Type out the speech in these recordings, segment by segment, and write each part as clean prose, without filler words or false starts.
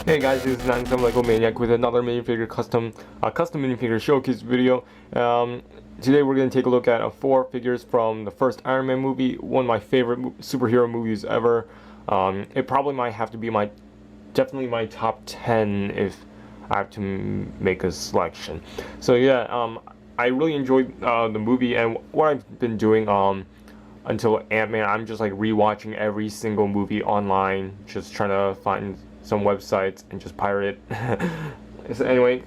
Hey guys, this is Lego Maniac with another custom minifigure showcase video. Today we're going to take a look at 4 figures from the first Iron Man movie, one of my favorite superhero movies ever. It probably might have to be definitely my top 10 if I have to make a selection. So yeah, I really enjoyed the movie, and what I've been doing until Ant-Man, I'm just like rewatching every single movie online, just trying to find some websites and just pirate it. So anyway,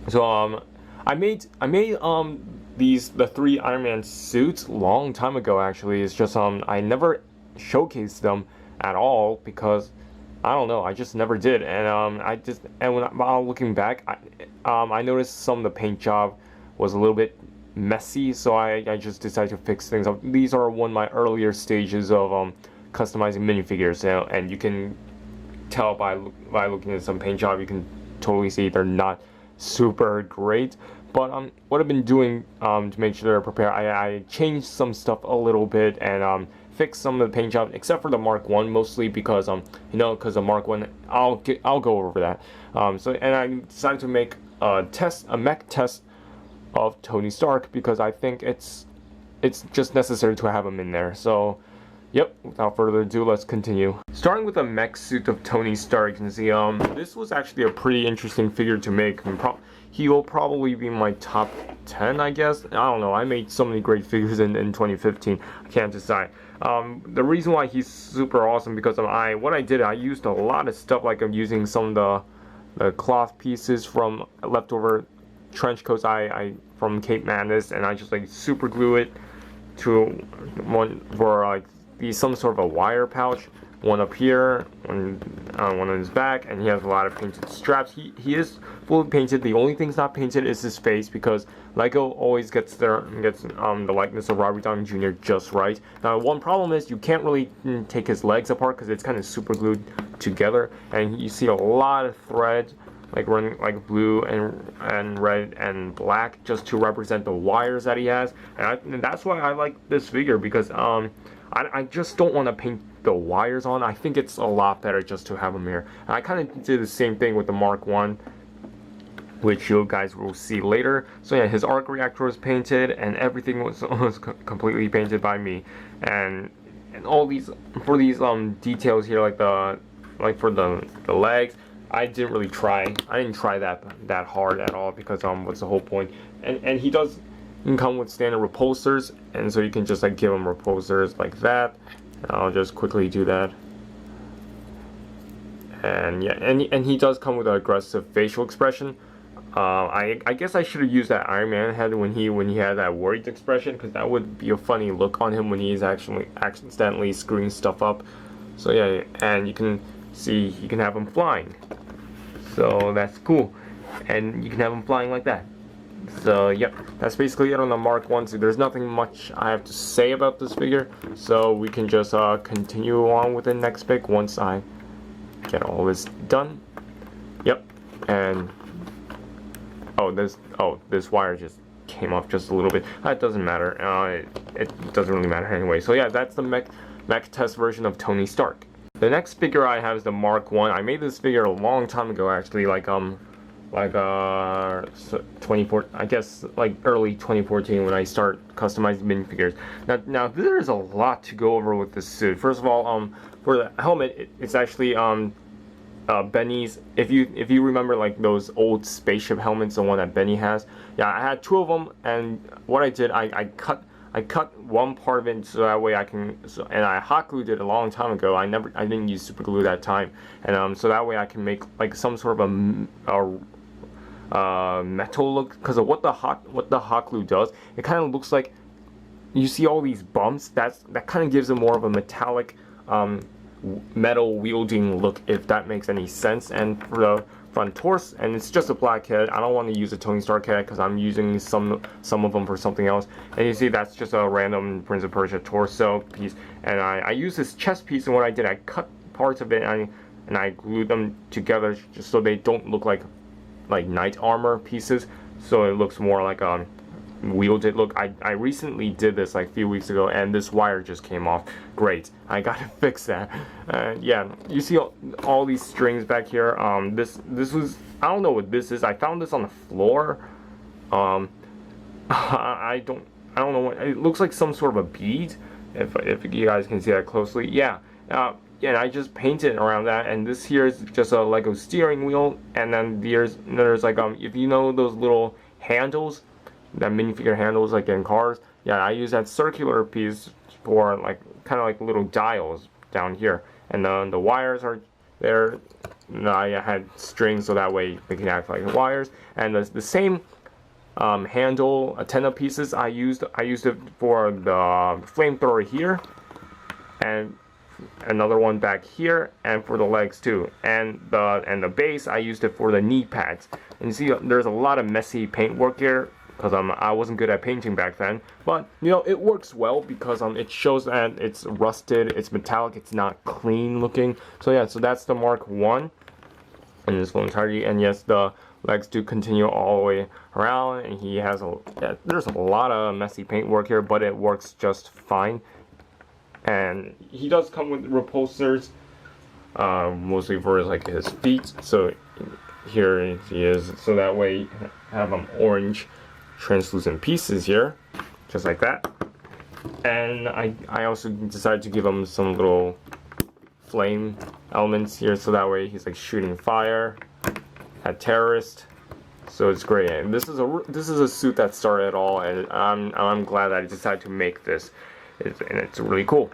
so I made the 3 Iron Man suits long time ago. Actually, it's just I never showcased them at all because I don't know, I just never did. And while looking back, I noticed some of the paint job was a little bit messy, so I just decided to fix things up. These are one of my earlier stages of customizing minifigures, and you can tell by looking at some paint job, you can totally see they're not super great. But what I've been doing to make sure they're prepared, I changed some stuff a little bit and fixed some of the paint job, except for the Mk1, mostly because because the Mk1, I'll go over that. And I decided to make a mech test of Tony Stark because I think it's just necessary to have him in there. So yep, without further ado, let's continue. Starting with the mech suit of Tony Stark, you can see this was actually a pretty interesting figure to make. He will probably be my top 10, I guess. I don't know, I made so many great figures in 2015, I can't decide. The reason why he's super awesome because what I did, I used a lot of stuff, like I'm using some of the cloth pieces from leftover trench coats from Cape Madness, and I just like super glue it to one for like some sort of a wire pouch, one up here, one on his back, and he has a lot of painted straps. He is fully painted. The only thing's not painted is his face because Lego always gets the likeness of Robert Downey Jr. just right. Now one problem is you can't really take his legs apart because it's kind of super glued together, and you see a lot of thread like running like blue and red and black just to represent the wires that he has, and that's why I like this figure because I just don't want to paint the wires on. I think it's a lot better just to have them here. And I kind of did the same thing with the Mk1, which you guys will see later. So yeah, his arc reactor was painted, and everything was completely painted by me. And all these for these details here, like for the legs, I didn't really try. I didn't try that hard at all because what's the whole point? And he does come with standard repulsors, and so you can just like give him repulsors like that. I'll just quickly do that. And yeah, and he does come with an aggressive facial expression. I guess I should have used that Iron Man head when he had that worried expression, because that would be a funny look on him when he's actually accidentally screwing stuff up. So yeah, and you can see you can have him flying. So that's cool, and you can have him flying like that. So yep, that's basically it on the Mk1. So there's nothing much I have to say about this figure, so we can just continue on with the next pick once I get all this done. Yep, and this wire just came off just a little bit. That doesn't matter. It doesn't really matter anyway. So yeah, that's the mech test version of Tony Stark. The next figure I have is the Mk1. I made this figure a long time ago, actually, like 24, I guess, like early 2014 when I start customizing minifigures. Now there's a lot to go over with this suit. First of all, for the helmet, it's actually Benny's. If you remember like those old spaceship helmets, the one that Benny has. Yeah, I had 2 of them, and what I did, I cut one part of it so that way I can, and I hot glued it a long time ago. I didn't use super glue that time, and so that way I can make like some sort of a metal look, because of what the hot glue does. It kind of looks like, you see all these bumps. That kind of gives it more of a metallic metal wielding look, if that makes any sense. And for the front torso, and it's just a black head. I don't want to use a Tony Stark head because I'm using some of them for something else. And you see that's just a random Prince of Persia torso piece. And I use this chest piece, and what I did, I cut parts of it and I glued them together just so they don't look like knight armor pieces. So it looks more like wield it. Look, I recently did this like a few weeks ago, and this wire just came off. Great, I gotta fix that. Yeah, you see all these strings back here. This was, I don't know what this is. I found this on the floor. I don't know what it looks like. Some sort of a bead. If you guys can see that closely, yeah. Yeah, I just painted around that, and this here is just a Lego steering wheel, and then there's like if you know those little handles, that minifigure handles like in cars, yeah, I use that circular piece for like kind of like little dials down here, and then the wires are there. I had strings so that way they can act like wires, and the same handle antenna pieces I used it for the flamethrower here, and another one back here, and for the legs too, and the base I used it for the knee pads. And you see there's a lot of messy paint work here because I wasn't good at painting back then, but you know, it works well because it shows that it's rusted, it's metallic, it's not clean looking. So yeah, so that's the Mk1 in this full entirety. And yes, the legs do continue all the way around, and he has there's a lot of messy paint work here, but it works just fine. And he does come with repulsors, mostly for like his feet. So here he is. So that way you have orange translucent pieces here, just like that. And I also decided to give him some little flame elements here, so that way he's like shooting fire at terrorists. So it's great. And this is a suit that started it all, and I'm glad that I decided to make this. And it's really cool.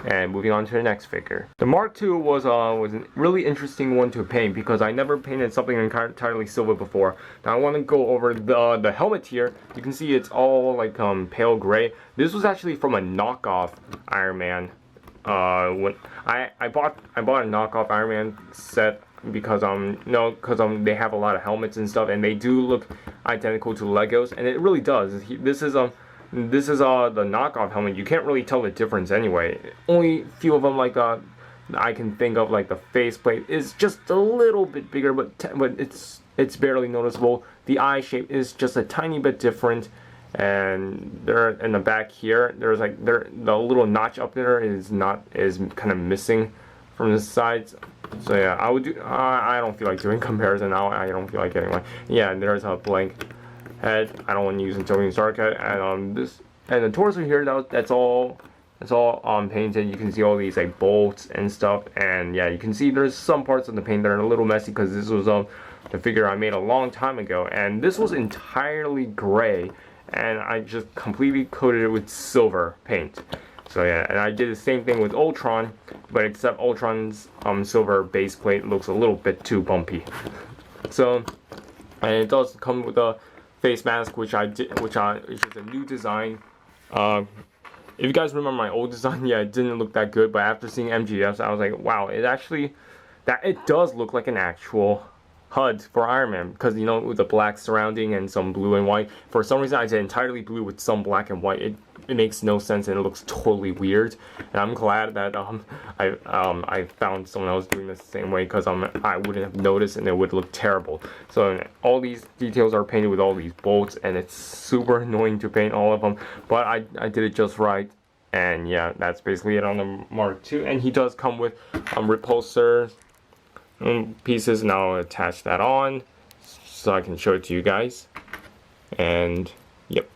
And moving on to the next figure. The Mk2 was a really interesting one to paint because I never painted something entirely silver before. Now I want to go over the helmet here. You can see it's all like pale gray. This was actually from a knockoff Iron Man. When I bought a knockoff Iron Man set because they have a lot of helmets and stuff, and they do look identical to Legos, and it really does. This is the knockoff helmet. You can't really tell the difference anyway. Only few of them like I can think of, like the faceplate is just a little bit bigger, but it's barely noticeable. The eye shape is just a tiny bit different, and there in the back here, there's like the little notch up there is kind of missing from the sides. So yeah, I don't feel like doing comparison now. I don't feel like anyway. Yeah, and there's a blank head. I don't want to use Tony Stark head, and the torso here, that's all painted. You can see all these like bolts and stuff, and yeah, you can see there's some parts of the paint that are a little messy because this was the figure I made a long time ago, and this was entirely gray, and I just completely coated it with silver paint. So yeah, and I did the same thing with Ultron, but except Ultron's silver base plate looks a little bit too bumpy. So, and it does come with a face mask, which is a new design. If you guys remember my old design, yeah, it didn't look that good, but after seeing MGFs, I was like, wow, it does look like an actual HUD for Iron Man, because you know, with the black surrounding and some blue and white. For some reason I did entirely blue with some black and white. It makes no sense, and it looks totally weird, and I'm glad that I found someone else doing this the same way, because I wouldn't have noticed and it would look terrible. So all these details are painted with all these bolts, and it's super annoying to paint all of them, but I did it just right. And yeah, that's basically it on the Mk2, and he does come with repulsor pieces, and I'll attach that on so I can show it to you guys. And yep,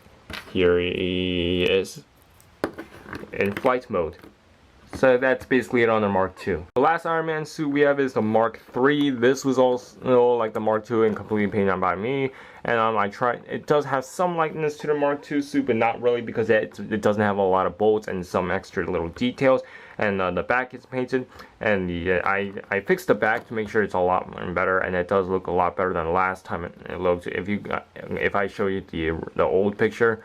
here he is in flight mode. So that's basically it on the Mk2. The last Iron Man suit we have is the Mk3. This was also like the Mk2 and completely painted by me. And it does have some likeness to the Mk2 suit, but not really, because it doesn't have a lot of bolts and some extra little details. And the back is painted, and I fixed the back to make sure it's a lot better, and it does look a lot better than last time it looked. If I show you the old picture,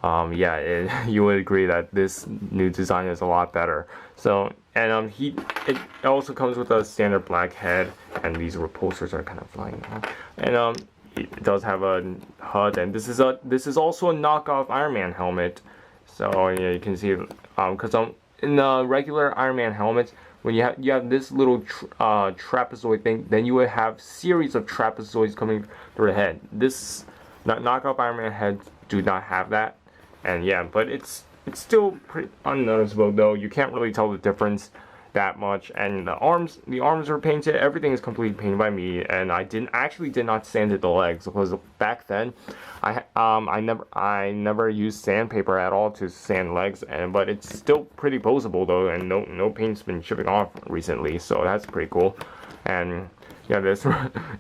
yeah, you would agree that this new design is a lot better. So, and it also comes with a standard black head, and these repulsors are kind of flying out. And it does have a HUD, and this is also a knockoff Iron Man helmet. So yeah, you can see because in the regular Iron Man helmets, when you have this little trapezoid thing, then you would have series of trapezoids coming through the head. This knockoff Iron Man head do not have that. And yeah, but it's still pretty unnoticeable though. You can't really tell the difference that much. And the arms are painted. Everything is completely painted by me, and I actually did not sand the legs, because back then I never used sandpaper at all to sand legs, but it's still pretty posable though, and no paint's been chipping off recently, so that's pretty cool. And yeah, this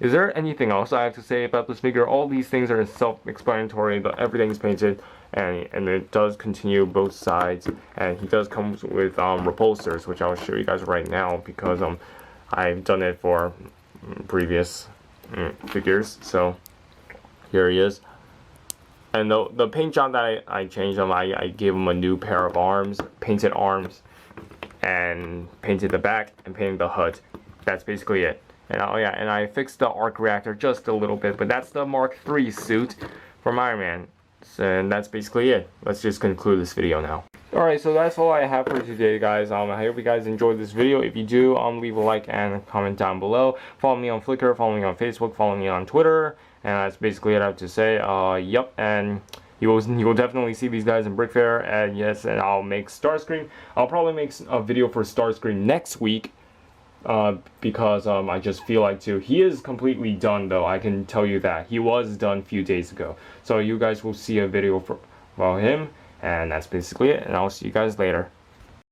is there anything else I have to say about this figure? All these things are self-explanatory, but everything's painted, and it does continue both sides, and he does come with repulsors, which I'll show you guys right now, because I've done it for previous figures. So here he is. And the paint job that I changed him, I gave him a new pair of arms, painted arms, and painted the back and painted the hood. That's basically it. And and I fixed the arc reactor just a little bit, but that's the Mk3 suit from Iron Man. So, and that's basically it. Let's just conclude this video now. Alright, so that's all I have for today, guys. I hope you guys enjoyed this video. If you do, leave a like and a comment down below. Follow me on Flickr, follow me on Facebook, follow me on Twitter. And that's basically it I have to say. Yep, and you will definitely see these guys in Brick Fair. And yes, and I'll make Starscream. I'll probably make a video for Starscream next week. Because I just feel like to. He is completely done though, I can tell you that. He was done a few days ago. So you guys will see a video about him, and that's basically it, and I'll see you guys later.